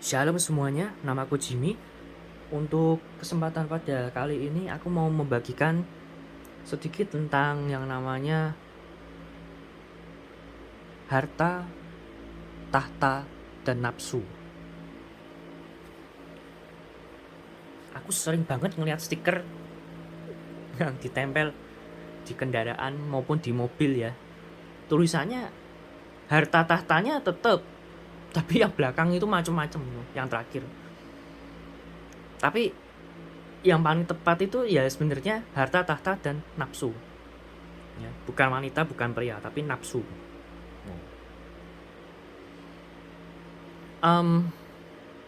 Shalom semuanya, namaku Jimmy. Untuk kesempatan pada kali ini aku mau membagikan sedikit tentang yang namanya harta, tahta, dan nafsu. Aku sering banget ngeliat stiker yang ditempel di kendaraan maupun di mobil ya. Tulisannya harta tahtanya tetap, tapi yang belakang itu macam-macam yang terakhir. Tapi yang paling tepat itu ya sebenarnya harta, tahta, dan nafsu. Ya, bukan wanita, bukan pria, tapi nafsu.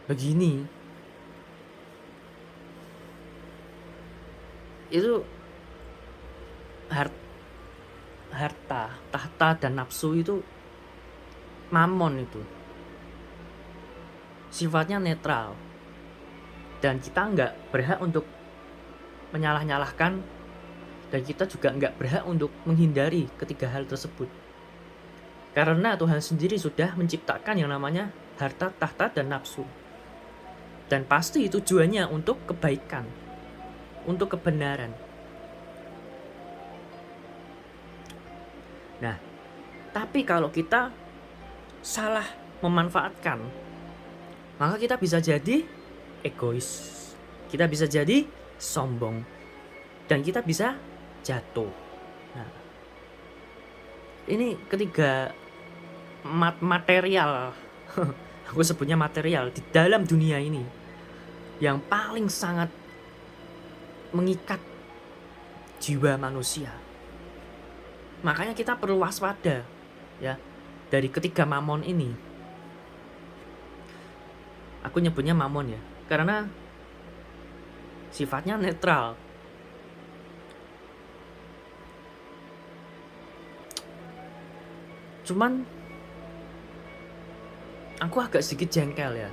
Begini, itu harta, tahta, dan nafsu itu mamon itu sifatnya netral dan kita nggak berhak untuk menyalah-nyalahkan dan kita juga nggak berhak untuk menghindari ketiga hal tersebut karena Tuhan sendiri sudah menciptakan yang namanya harta, tahta, dan nafsu dan pasti tujuannya untuk kebaikan, untuk kebenaran. Nah, tapi kalau kita salah memanfaatkan, maka kita bisa jadi egois, kita bisa jadi sombong, dan kita bisa jatuh. Nah, ini ketiga material, aku sebutnya material di dalam dunia ini yang paling sangat mengikat jiwa manusia. Makanya kita perlu waspada ya dari ketiga mamon ini. Aku nyebutnya mamon ya, karena sifatnya netral. Cuman aku agak sedikit jengkel ya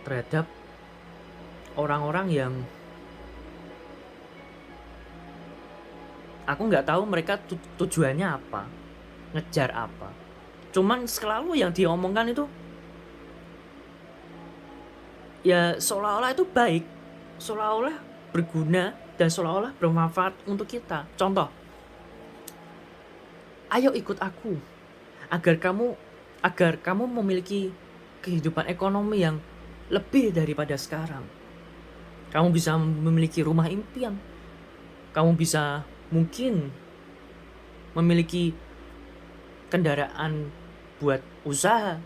terhadap orang-orang yang aku nggak tahu mereka tujuannya apa, ngejar apa. Cuman selalu yang diomongkan itu ya seolah-olah itu baik, seolah-olah berguna, dan seolah-olah bermanfaat untuk kita. Contoh, ayo ikut aku agar kamu memiliki kehidupan ekonomi yang lebih daripada sekarang. Kamu bisa memiliki rumah impian, kamu bisa mungkin memiliki kendaraan buat usaha,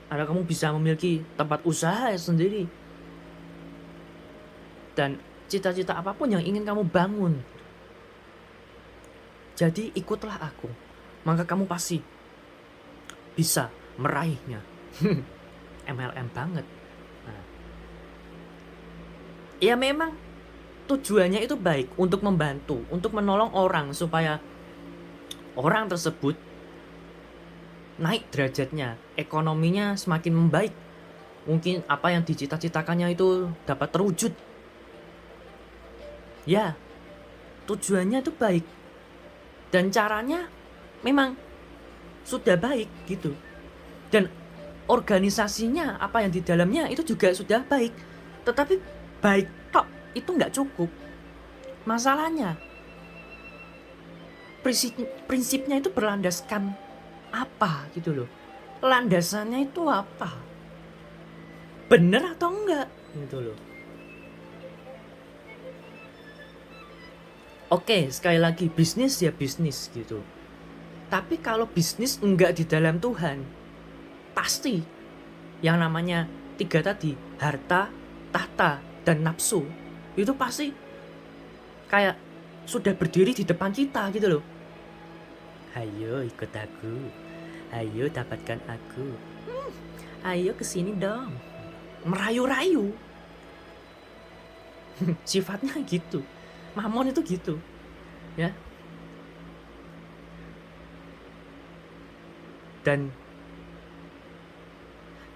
atau kamu bisa memiliki tempat usaha sendiri, dan cita-cita apapun yang ingin kamu bangun. Jadi ikutlah aku, maka kamu pasti bisa meraihnya. MLM banget. Nah, ya memang tujuannya itu baik, untuk membantu, untuk menolong orang supaya orang tersebut naik derajatnya, ekonominya semakin membaik. Mungkin apa yang dicita-citakannya itu dapat terwujud. Ya, tujuannya itu baik. Dan caranya memang sudah baik gitu. Dan organisasinya, apa yang di dalamnya itu juga sudah baik. Tetapi baik tok itu nggak cukup. Masalahnya prinsipnya itu berlandaskan apa gitu loh. Landasannya itu apa? Bener atau enggak gitu loh. Oke, sekali lagi bisnis ya bisnis gitu. Tapi kalau bisnis enggak di dalam Tuhan, pasti yang namanya tiga tadi, harta, tahta, dan nafsu, itu pasti kayak sudah berdiri di depan kita gitu loh. Ayo ikut aku, ayo dapatkan aku, ayo kesini dong, merayu-rayu. Sifatnya gitu, mamon itu gitu ya. Dan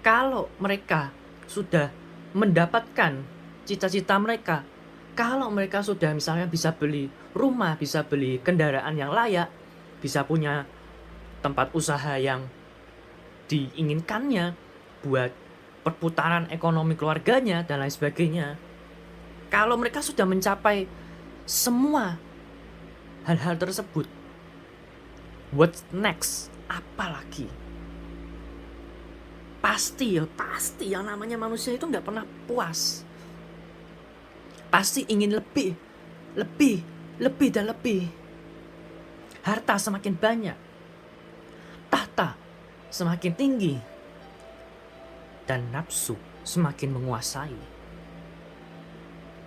kalau mereka sudah mendapatkan cita-cita mereka, kalau mereka sudah misalnya bisa beli rumah, bisa beli kendaraan yang layak, bisa punya tempat usaha yang diinginkannya buat perputaran ekonomi keluarganya dan lain sebagainya. Kalau mereka sudah mencapai semua hal-hal tersebut, what's next? Apa lagi? Pasti yang namanya manusia itu nggak pernah puas. Pasti ingin lebih dan lebih. Harta semakin banyak, tahta semakin tinggi, dan nafsu semakin menguasai.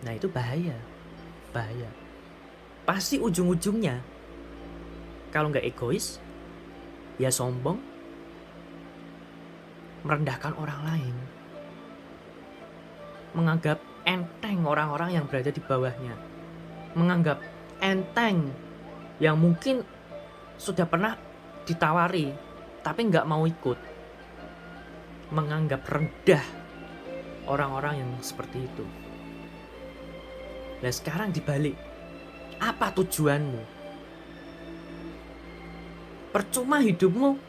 Nah, itu bahaya. Pasti ujung-ujungnya, kalau nggak egois, ya sombong, merendahkan orang lain, menganggap enteng orang-orang yang berada di bawahnya, menganggap enteng yang mungkin sudah pernah ditawari tapi nggak mau ikut, menganggap rendah orang-orang yang seperti itu. Nah, sekarang dibalik, apa tujuanmu? Percuma hidupmu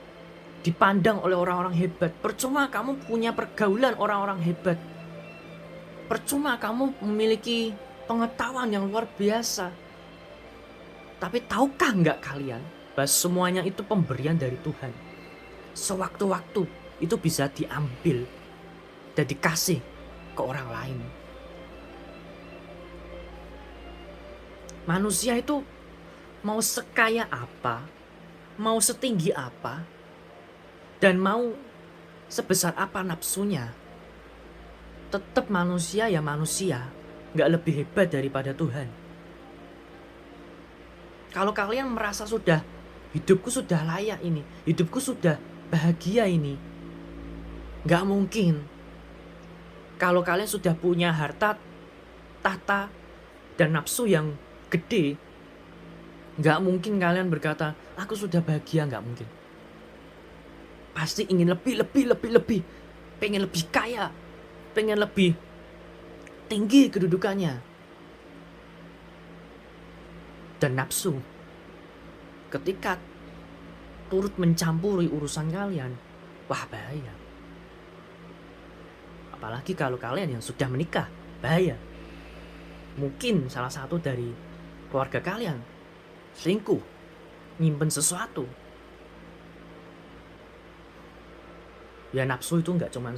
dipandang oleh orang-orang hebat, percuma kamu punya pergaulan orang-orang hebat, percuma kamu memiliki pengetahuan yang luar biasa. Tapi tahukah nggak kalian bahwa semuanya itu pemberian dari Tuhan? Sewaktu-waktu itu bisa diambil dan dikasih ke orang lain. Manusia itu mau sekaya apa, mau setinggi apa, dan mau sebesar apa nafsunya, tetap manusia ya manusia, nggak lebih hebat daripada Tuhan. Kalau kalian merasa sudah, hidupku sudah layak ini, hidupku sudah bahagia ini, nggak mungkin. Kalau kalian sudah punya harta, tahta, dan nafsu yang gede, nggak mungkin kalian berkata, aku sudah bahagia, nggak mungkin. Pasti ingin lebih, pengen lebih kaya, pengen lebih tinggi kedudukannya. Dan nafsu, ketika turut mencampuri urusan kalian, wah bahaya. Apalagi kalau kalian yang sudah menikah, bahaya. Mungkin salah satu dari keluarga kalian selingkuh, nyimpen sesuatu. Ya nafsu itu nggak cuma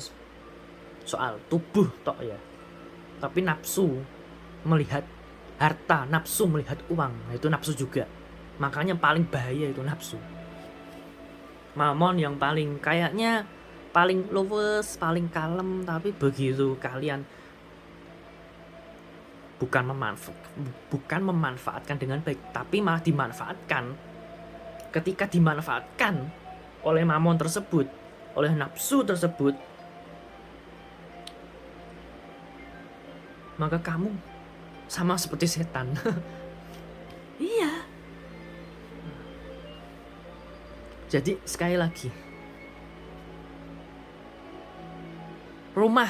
soal tubuh tok ya, tapi nafsu melihat harta, nafsu melihat uang, nah itu nafsu juga. Makanya paling bahaya itu nafsu. Mamon yang paling kayaknya paling luwes, paling kalem, tapi begitu kalian bukan memanfaatkan dengan baik, tapi malah dimanfaatkan. Ketika dimanfaatkan oleh mamon tersebut, oleh nafsu tersebut, maka kamu sama seperti setan. Iya. Jadi sekali lagi, rumah,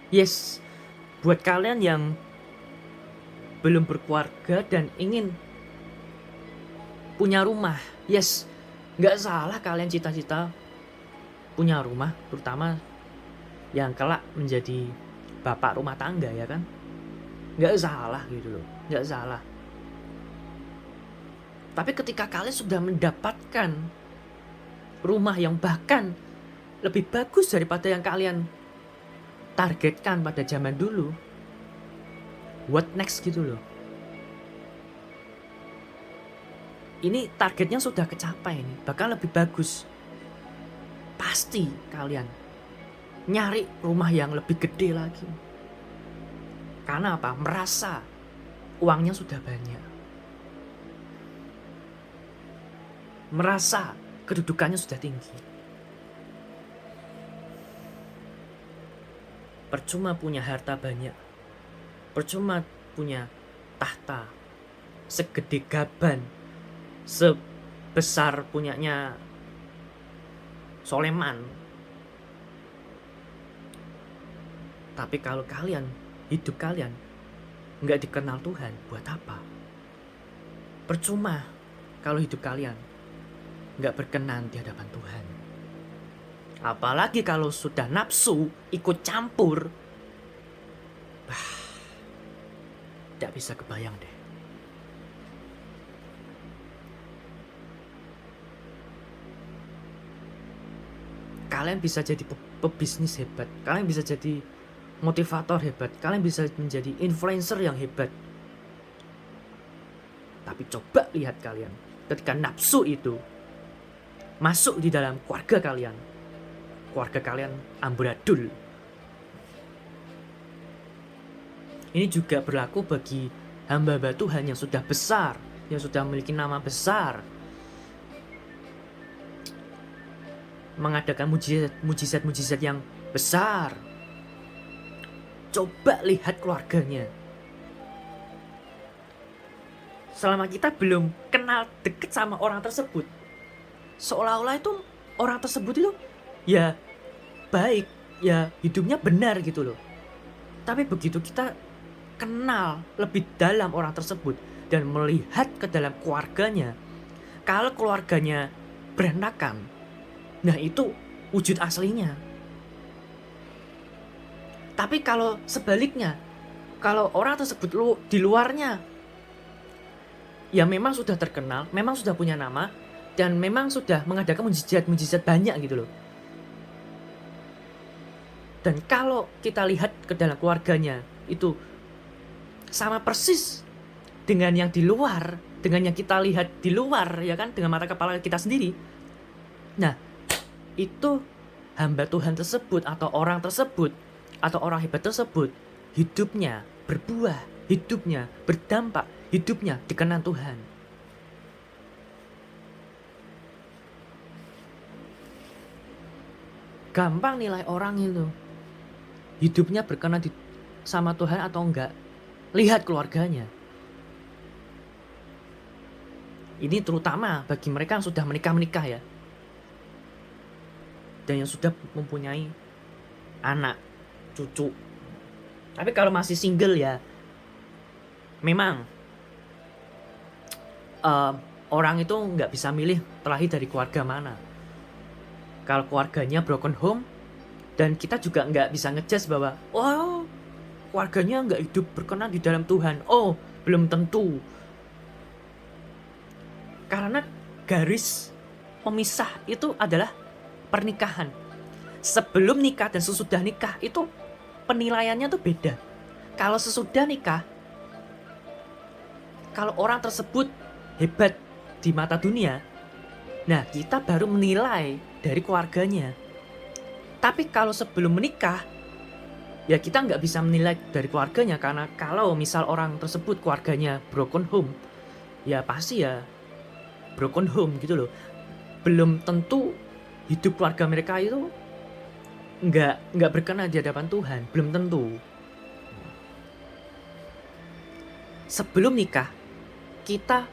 yes, buat kalian yang belum berkeluarga dan ingin punya rumah, yes, nggak salah kalian cita-cita punya rumah, terutama yang kelak menjadi bapak rumah tangga, ya kan? Nggak salah gitu loh, nggak salah. Tapi ketika kalian sudah mendapatkan rumah yang bahkan lebih bagus daripada yang kalian targetkan pada zaman dulu, what next gitu loh. Ini targetnya sudah kecapai nih, bahkan lebih bagus. Pasti kalian nyari rumah yang lebih gede lagi. Karena apa? Merasa uangnya sudah banyak. Merasa kedudukannya sudah tinggi. Percuma punya harta banyak, percuma punya tahta segede gaban, sebesar punyanya Soleman. Tapi kalau hidup kalian nggak dikenal Tuhan, buat apa? Percuma kalau hidup kalian nggak berkenan di hadapan Tuhan. Apalagi kalau sudah nafsu ikut campur, tidak bisa kebayang deh. Kalian bisa jadi pebisnis hebat, kalian bisa jadi motivator hebat, kalian bisa menjadi influencer yang hebat. Tapi coba lihat kalian, ketika nafsu itu masuk di dalam keluarga kalian amburadul. Ini juga berlaku bagi hamba-hamba Tuhan yang sudah besar, yang sudah memiliki nama besar, mengadakan mujizat-mujizat yang besar. Coba lihat keluarganya. Selama kita belum kenal deket sama orang tersebut, seolah-olah itu orang tersebut itu ya baik, ya hidupnya benar gitu loh. Tapi begitu kita kenal lebih dalam orang tersebut dan melihat ke dalam keluarganya, kalau keluarganya berantakan, nah itu wujud aslinya. Tapi kalau sebaliknya, kalau orang tersebut di luarnya ya memang sudah terkenal, memang sudah punya nama, dan memang sudah mengadakan mujizat banyak gitu loh. Dan kalau kita lihat ke dalam keluarganya itu sama persis dengan yang di luar, dengan yang kita lihat di luar, ya kan, dengan mata kepala kita sendiri. Nah, itu hamba Tuhan tersebut atau orang tersebut atau orang hebat tersebut hidupnya berbuah, hidupnya berdampak, hidupnya dikenal Tuhan. Gampang nilai orang itu hidupnya berkenan sama Tuhan atau enggak. Lihat keluarganya. Ini terutama bagi mereka yang sudah menikah ya, dan yang sudah mempunyai anak, cucu. Tapi kalau masih single ya, memang orang itu nggak bisa milih terlahir dari keluarga mana. Kalau keluarganya broken home, dan kita juga nggak bisa ngejudge bahwa keluarganya nggak hidup berkenan di dalam Tuhan. Oh, belum tentu. Karena garis pemisah itu adalah pernikahan. Sebelum nikah dan sesudah nikah itu penilaiannya tuh beda. Kalau sesudah nikah, kalau orang tersebut hebat di mata dunia, nah kita baru menilai dari keluarganya. Tapi kalau sebelum menikah, ya kita nggak bisa menilai dari keluarganya, karena kalau misal orang tersebut keluarganya broken home, ya pasti ya broken home gitu loh. Belum tentu hidup keluarga mereka itu nggak berkenan di hadapan Tuhan, belum tentu. Sebelum nikah, kita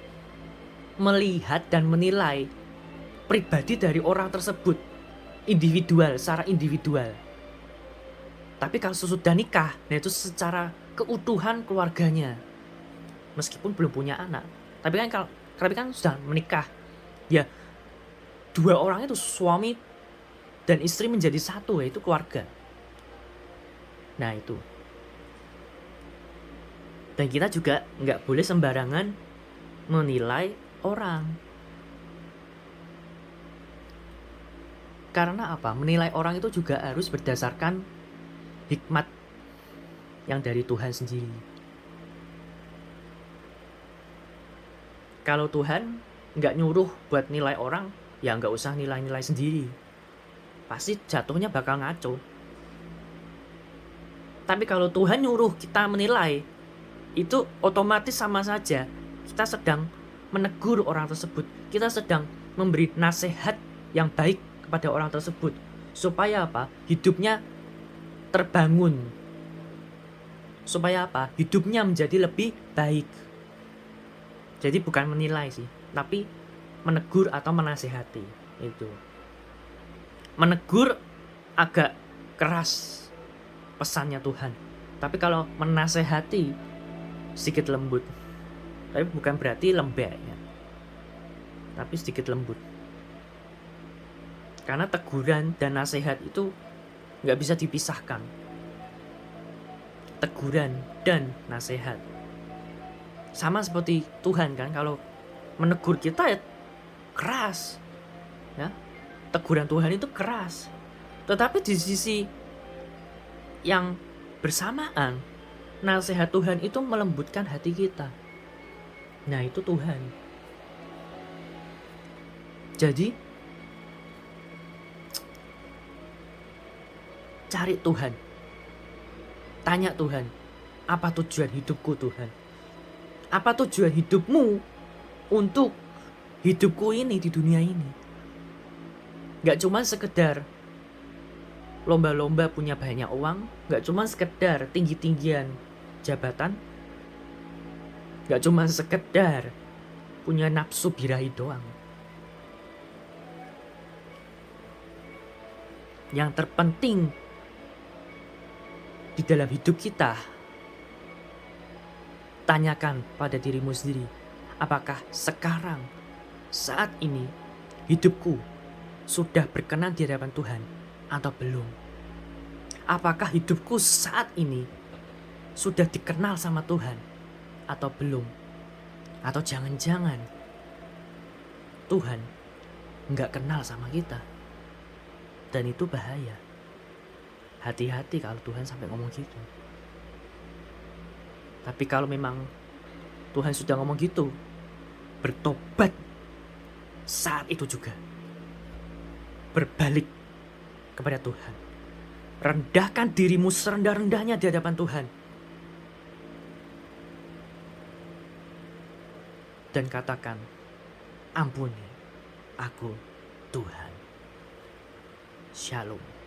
melihat dan menilai pribadi dari orang tersebut individual, secara individual. Tapi kalau sesudah nikah, nah itu secara keutuhan keluarganya. Meskipun belum punya anak, tapi kan sudah menikah. Ya, dua orang itu suami dan istri menjadi satu, yaitu keluarga. Nah itu. Dan kita juga nggak boleh sembarangan menilai orang. Karena apa? Menilai orang itu juga harus berdasarkan hikmat yang dari Tuhan sendiri. Kalau Tuhan nggak nyuruh buat nilai orang, ya nggak usah nilai-nilai sendiri. Pasti jatuhnya bakal ngaco. Tapi kalau Tuhan nyuruh kita menilai, itu otomatis sama saja kita sedang menegur orang tersebut. Kita sedang memberi nasihat yang baik kepada orang tersebut. Supaya apa? Hidupnya terbangun. Supaya apa? Hidupnya menjadi lebih baik. Jadi bukan menilai sih, tapi menegur atau menasihati. Itu. Menegur agak keras pesannya Tuhan. Tapi kalau menasehati sedikit lembut. Tapi bukan berarti lembek ya. Tapi sedikit lembut. Karena teguran dan nasihat itu nggak bisa dipisahkan. Teguran dan nasihat. Sama seperti Tuhan kan, kalau menegur kita ya keras. Ya, teguran Tuhan itu keras. Tetapi di sisi yang bersamaan, nasihat Tuhan itu melembutkan hati kita. Nah, itu Tuhan. Jadi, cari Tuhan. Tanya Tuhan, apa tujuan hidupku Tuhan? Apa tujuan hidupmu untuk hidupku ini di dunia ini? Gak cuma sekedar lomba-lomba punya banyak uang, gak cuma sekedar tinggi-tinggian jabatan, gak cuma sekedar punya nafsu birahi doang. Yang terpenting di dalam hidup kita, tanyakan pada dirimu sendiri, apakah sekarang, saat ini, hidupku sudah berkenan di hadapan Tuhan atau belum? Apakah hidupku saat ini sudah dikenal sama Tuhan atau belum? Atau jangan-jangan Tuhan nggak kenal sama kita? Dan itu bahaya. Hati-hati kalau Tuhan sampai ngomong gitu. Tapi kalau memang Tuhan sudah ngomong gitu, bertobat saat itu juga. Berbalik kepada Tuhan. Rendahkan dirimu serendah-rendahnya di hadapan Tuhan. Dan katakan, ampuni aku Tuhan. Shalom.